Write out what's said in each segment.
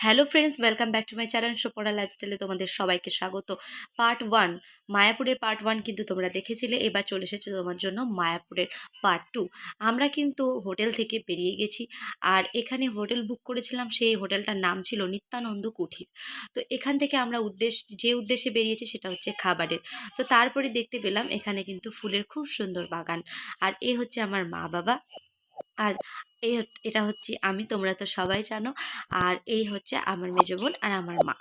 Hello friends, welcome back to my channel Suparna লাইফস্টাইলে তোমাদের সবাইকে স্বাগত। পার্ট 1 মায়াপুরের পার্ট 1 কিন্তু তোমরা দেখেছিলে। এবার চলে এসেছে তোমার জন্য মায়াপুরের পার্ট 2। আমরা কিন্তু হোটেল থেকে বেরিয়ে গেছি, আর এখানে হোটেল বুক করেছিলাম। সেই হোটেলটার নাম ছিল নিত্যানন্দ কুঠির। তো এখান থেকে আমরা যে উদ্দেশ্যে বেরিয়েছি সেটা হচ্ছে খাবারের। তো তারপরে দেখতে পেলাম এখানে কিন্তু ফুলের খুব সুন্দর বাগান। আর এ হচ্ছে আমার মা বাবা, আর এটা হচ্ছে আমি, তোমরা তো সবাই জানো। আর এই হচ্ছে আমার মেজো বোন আর আমার মা।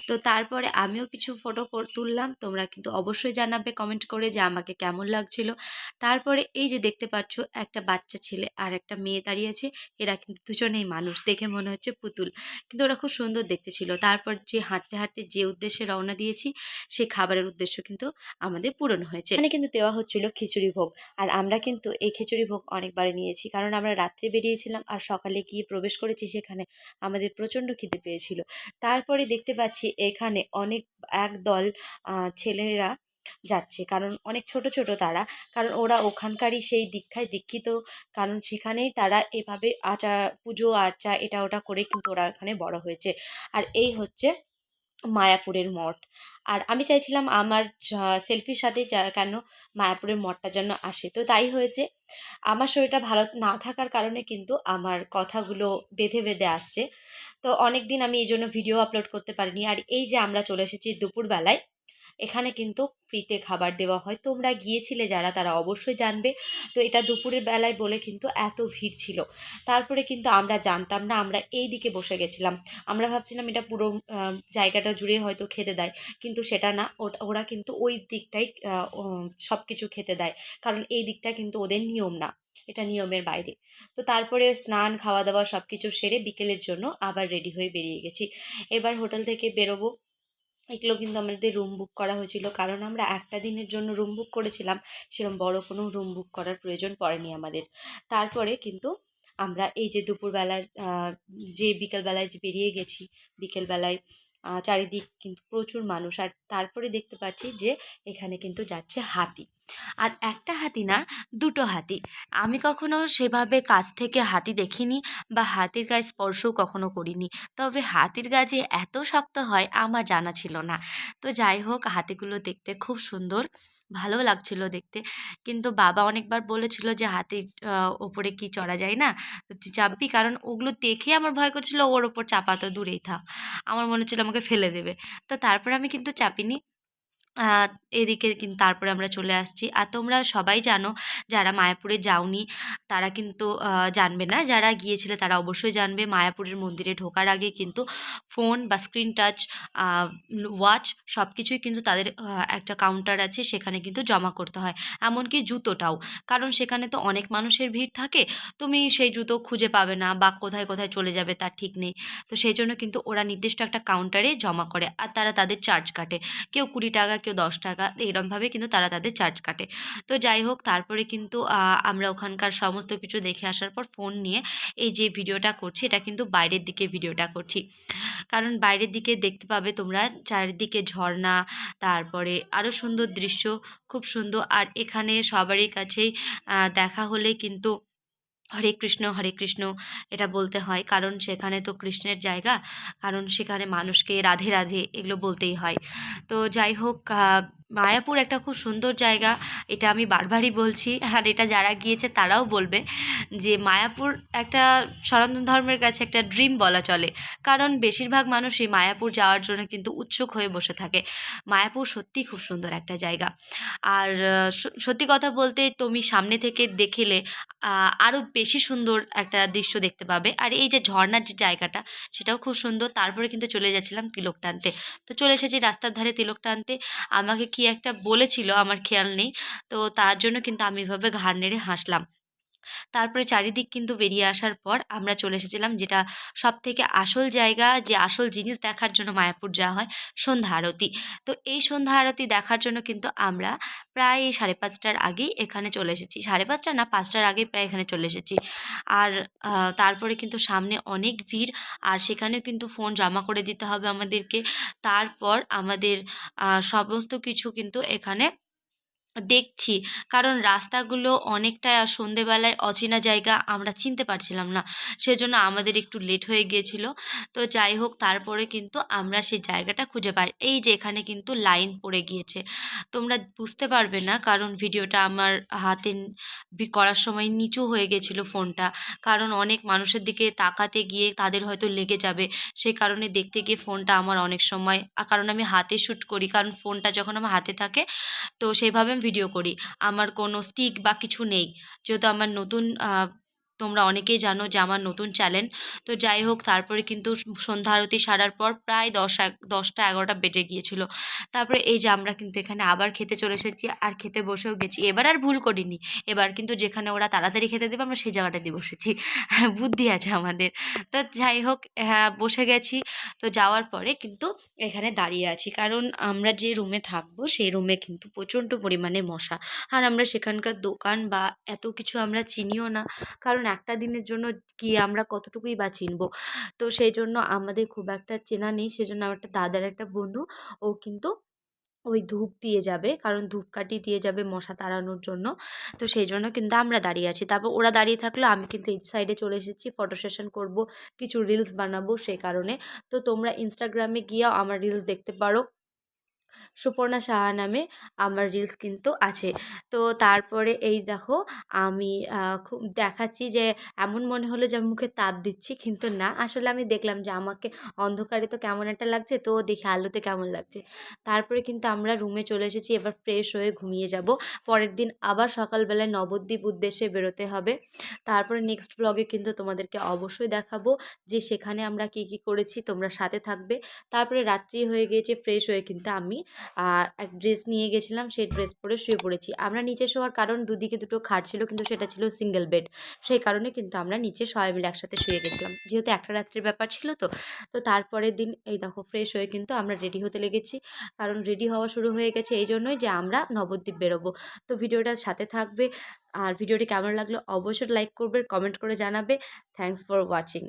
তো তারপরে আমিও কিছু ফটো তুললাম। তোমরা কিন্তু অবশ্যই জানাবে কমেন্ট করে যে আমাকে কেমন লাগছিল। তারপরে এই যে দেখতে পাচ্ছ, একটা বাচ্চা ছেলে আর একটা মেয়ে দাঁড়িয়ে আছে। এরা কিন্তু দুজনেই মানুষ, দেখে মনে হচ্ছে পুতুল, কিন্তু ওরা খুব সুন্দর দেখতে ছিল। তারপর যে হাঁটতে হাঁটতে যে উদ্দেশ্যে রওনা দিয়েছি, সেই খাবারের উদ্দেশ্য কিন্তু আমাদের পূরণ হয়েছে। এখানে কিন্তু দেওয়া হচ্ছিল খিচুড়ি ভোগ। আর আমরা কিন্তু এই খিচুড়ি ভোগ অনেকবারে নিয়েছি, কারণ আমরা রাত্রে বেরিয়েছিলাম আর সকালে গিয়ে প্রবেশ করেছি সেখানে। আমাদের প্রচণ্ড খিদে পেয়েছিল। তারপরে দেখতে পাচ্ছি এখানে একদল ছেলেরা যাচ্ছে, কারণ অনেক ছোট ছোট তারা, কারণ ওরা ওখানকারই সেই দীক্ষায় দীক্ষিত। কারণ সেখানেই তারা এভাবে পুজো আর্চা এটা ওটা করে কিন্তু ওরা এখানে বড় হয়েছে। আর এই হচ্ছে মায়াপুরের মঠ। আর আমি চাইছিলাম আমার সেলফির সাথে কেন মায়াপুরের মঠটা যেন আসে, তো তাই হয়েছে। আমার শরীরটা ভালো না থাকার কারণে কিন্তু আমার কথাগুলো বেঁধে বেঁধে আসছে। তো অনেক দিন আমি এই জন্য ভিডিও আপলোড করতে পারিনি। আর এই যে আমরা চলে এসেছি দুপুরবেলায়, এখানে কিন্তু ফ্রিতে খাবার দেওয়া হয়। তোমরা গিয়েছিলে যারা, তারা অবশ্যই জানবে। তো এটা দুপুরের বেলায় বলে কিন্তু এত ভিড় ছিল। তারপরে কিন্তু আমরা জানতাম না, আমরা এই দিকে বসে গেছিলাম। আমরা ভাবছিলাম এটা পুরো জায়গাটা জুড়ে হয়তো খেতে দেয়, কিন্তু সেটা না। ওরা কিন্তু ওই দিকটাই সব কিছু খেতে দেয়, কারণ এই দিকটা কিন্তু ওদের নিয়ম না, এটা নিয়মের বাইরে। তো তারপরে স্নান খাওয়া দাওয়া সব কিছু সেরে বিকেলের জন্য আবার রেডি হয়ে বেরিয়ে গেছি। এবার হোটেল থেকে বেরোবো। এগুলো কিন্তু আমাদের রুম বুক করা হয়েছিল, কারণ আমরা একটা দিনের জন্য রুম বুক করেছিলাম। সেরকম বড় কোনো রুম বুক করার প্রয়োজন পড়েনি আমাদের। তারপরে কিন্তু আমরা এই যে দুপুরবেলার যে বিকেলবেলায় যে বেরিয়ে গেছি, বিকেলবেলায় চারিদিক কিন্তু প্রচুর মানুষ। আর তারপরে দেখতে পাচ্ছি যে এখানে কিন্তু যাচ্ছে হাতি। আর একটা হাতি না, দুটো হাতি। আমি কখনো সেভাবে কাছ থেকে হাতি দেখিনি, বা হাতির গায়ে স্পর্শও কখনো করিনি। তবে হাতির গা যে এত শক্ত হয় আমার জানা ছিল না। তো যাই হোক, হাতিগুলো দেখতে খুব সুন্দর, ভালো লাগছিল দেখতে। কিন্তু বাবা অনেকবার বলেছিল যে হাতির ওপরে কি চড়া যায় না, তো তুই চাপবি? কারণ ওগুলো দেখে আমার ভয় করছিল, ওর ওপর চাপা তো দূরেই থাক, আমার মনে হচ্ছিল আমাকে ফেলে দেবে। তো তারপরে আমি কিন্তু চাপিনি। আহ, এদিকে কিন্তু তারপরে আমরা চলে আসছি। আর তোমরা সবাই জানো, যারা মায়াপুরে যাওনি তারা কিন্তু জানবে না, যারা গিয়েছিলে তারা অবশ্যই জানবে। মায়াপুরের মন্দিরে ঢোকার আগে কিন্তু ফোন বা স্ক্রিন টাচ, ওয়াচ সব কিছুই কিন্তু তাদের একটা কাউন্টার আছে, সেখানে কিন্তু জমা করতে হয়। এমনকি জুতোটাও, কারণ সেখানে তো অনেক মানুষের ভিড় থাকে। তুমি সেই জুতো খুঁজে পাবে না, বা কোথায় কোথায় চলে যাবে তার ঠিক নেই। তো সেই জন্য কিন্তু ওরা নির্দিষ্ট একটা কাউন্টারে জমা করে, আর তারা তাদের চার্জ কাটে। কেউ 20 টাকা, কেউ 10 টাকা, এরমভাবে কিন্তু তারা তাদের চার্জ কাটে। তো যাই হোক, তারপরে কিন্তু আমরা ওখানকার সমস্ত কিছু দেখে আসার পর ফোন নিয়ে এই যে ভিডিওটা করছি, এটা কিন্তু বাইরের দিকে ভিডিওটা করছি। কারণ বাইরের দিকে দেখতে পাবে তোমরা চারিদিকে ঝর্ণা, তারপরে আরও সুন্দর দৃশ্য, খুব সুন্দর। আর এখানে সবারই কাছেই দেখা হলে কিন্তু হরে কৃষ্ণ এটা বলতে হয়, কারণ সেখানে তো কৃষ্ণের জায়গা। কারণ সেখানে মানুষকে রাধে রাধে এগুলো বলতেই হয়। তো যাই হোক, মায়াপুর একটা খুব সুন্দর জায়গা, এটা আমি বারবারই বলছি। আর এটা যারা গিয়েছে তারাও বলবে যে মায়াপুর একটা সনাতন ধর্মের কাছে একটা ড্রিম বলা চলে। কারণ বেশিরভাগ মানুষই মায়াপুর যাওয়ার জন্য কিন্তু উৎসুক হয়ে বসে থাকে। মায়াপুর সত্যিই খুব সুন্দর একটা জায়গা। আর সত্যি কথা বলতে, তুমি সামনে থেকে দেখিলে আরও বেশি সুন্দর একটা দৃশ্য দেখতে পাবে। আর এই যে ঝর্ণার যে জায়গাটা, সেটাও খুব সুন্দর। তারপরে কিন্তু চলে যাচ্ছিলাম তিলক টানতে। তো চলে এসেছি রাস্তার ধারে তিলক টানতে। আমাকে কি একটা বলেছিল, আমার খেয়াল নেই। তো তার জন্য কিন্তু আমি এভাবে ঘাড় নেড়ে হাসলাম। তারপরে চারিদিক কিন্তু বেরিয়ে আসার পর আমরা চলে এসেছিলাম যেটা সবথেকে আসল জায়গা, যে আসল জিনিস দেখার জন্য মায়াপুর যাওয়া হয়, সন্ধ্যা আরতি। তো এই সন্ধ্যা আরতি দেখার জন্য কিন্তু আমরা প্রায় 5:30টার আগেই এখানে চলে এসেছি। 5:30 না, 5টার আগেই প্রায় এখানে চলে এসেছি। আর তারপরে কিন্তু সামনে অনেক ভিড়, আর সেখানেও কিন্তু ফোন জমা করে দিতে হবে আমাদেরকে। তারপর আমাদের সমস্ত কিছু কিন্তু এখানে দেখছি, কারণ রাস্তাগুলো অনেকটাই আর সন্ধেবেলায় অচেনা জায়গা আমরা চিনতে পারছিলাম না। সেজন্য আমাদের একটু লেট হয়ে গিয়েছিল। তো যাই হোক তারপরে কিন্তু আমরা সেই জায়গাটা খুঁজে পাই। এই যে এখানে কিন্তু লাইন পড়ে গিয়েছে। তোমরা বুঝতে পারবে না, কারণ ভিডিওটা আমার হাতে করার সময় নিচু হয়ে গেছিল ফোনটা। কারণ অনেক মানুষের দিকে তাকাতে গিয়ে তাদের হয়তো লেগে যাবে। সেই কারণে দেখতে গিয়ে ফোনটা আমার অনেক সময় কারণ আমি হাতে শ্যুট করি। কারণ ফোনটা যখন আমার হাতে থাকে তো সেইভাবে আমি ভিডিও করি। আমার কোনো স্টিক বা কিছু নেই। যেহেতু আমার নতুন তোমরা অনেকেই জানো যে আমার নতুন চ্যানেল। তো যাই হোক তারপরে কিন্তু সন্ধ্যা আরতি সারার পর প্রায় 10টা 11টা বেজে গিয়েছিল। তারপরে এই যে আমরা কিন্তু এখানে আবার খেতে চলে এসেছি আর খেতে বসেও গেছি। এবার আর ভুল করিনি। এবার কিন্তু যেখানে ওরা তাড়াতাড়ি খেতে দেবে আমরা সেই জায়গাটাতেই বসেছি। বুদ্ধি আছে আমাদের। তো যাই হোক হ্যাঁ, বসে গেছি। তো যাওয়ার পরে কিন্তু এখানে দাঁড়িয়ে আছি। কারণ আমরা যে রুমে থাকবো সেই রুমে কিন্তু প্রচণ্ড পরিমাণে মশা। আর আমরা সেখানকার দোকান বা এত কিছু আমরা চিনিও না। কারণ একটা দিনের জন্য গিয়ে আমরা কতটুকুই বা চিনবো। তো সেইজন্য আমাদের খুব একটা চেনা নেই। সেজন্য আমার একটা দাদার একটা বন্ধু, ও কিন্তু ওই ধূপ দিয়ে যাবে। কারণ ধূপকাঠি দিয়ে যাবে মশা তাড়ানোর জন্য। তো সেইজন্য কিন্তু আমরা দাঁড়িয়ে আছি। তারপর ওরা দাঁড়িয়ে থাকলো, আমি কিন্তু এই সাইডে চলে এসেছি ফটো সেশন করবো, কিছু রিলস বানাবো সেই কারণে। তো তোমরা ইনস্টাগ্রামে গিয়েও আমার রিলস দেখতে পারো। সুপর্ণা সাহা নামে আমার রিলস কিন্তু আছে। তো তারপরে এই দেখো আমি খুব দেখাচ্ছি যে এমন মনে হলো যে আমি মুখে তাপ দিচ্ছি, কিন্তু না, আসলে আমি দেখলাম যে আমাকে অন্ধকারে তো কেমন একটা লাগছে, তো দেখি আলোতে কেমন লাগছে। তারপরে কিন্তু আমরা রুমে চলে এসেছি, এবার ফ্রেশ হয়ে ঘুমিয়ে যাব। পরের দিন আবার সকালবেলায় নবদ্বীপ উদ্দেশ্যে বেরোতে হবে। তারপরে নেক্সট ব্লগে কিন্তু তোমাদেরকে অবশ্যই দেখাবো যে সেখানে আমরা কি কি করেছি, তোমরা সাথে থাকবে। তারপরে রাত্রি হয়ে গিয়েছে, ফ্রেশ হয়ে কিন্তু আমি এক ড্রেস নিয়ে গেছিলাম, সেই ড্রেস পরে শুয়ে পড়েছি। আমরা নিচে শোয়ার কারণ দুদিকে দুটো খাট ছিল, কিন্তু সেটা ছিল সিঙ্গেল বেড। সেই কারণে কিন্তু আমরা নিচে সবাই মিলে একসাথে শুয়ে গেছিলাম, যেহেতু একটা রাত্রির ব্যাপার ছিল। তো তো তারপরের দিন এই দেখো ফ্রেশ হয়ে কিন্তু আমরা রেডি হতে লেগেছি। কারণ রেডি হওয়া শুরু হয়ে গেছে এই জন্যই যে আমরা নবদ্বীপ বেরোবো। তো ভিডিওটার সাথে থাকবে। আর ভিডিওটি কেমন লাগলো অবশ্যই লাইক করবে, কমেন্ট করে জানাবে। Thanks for watching.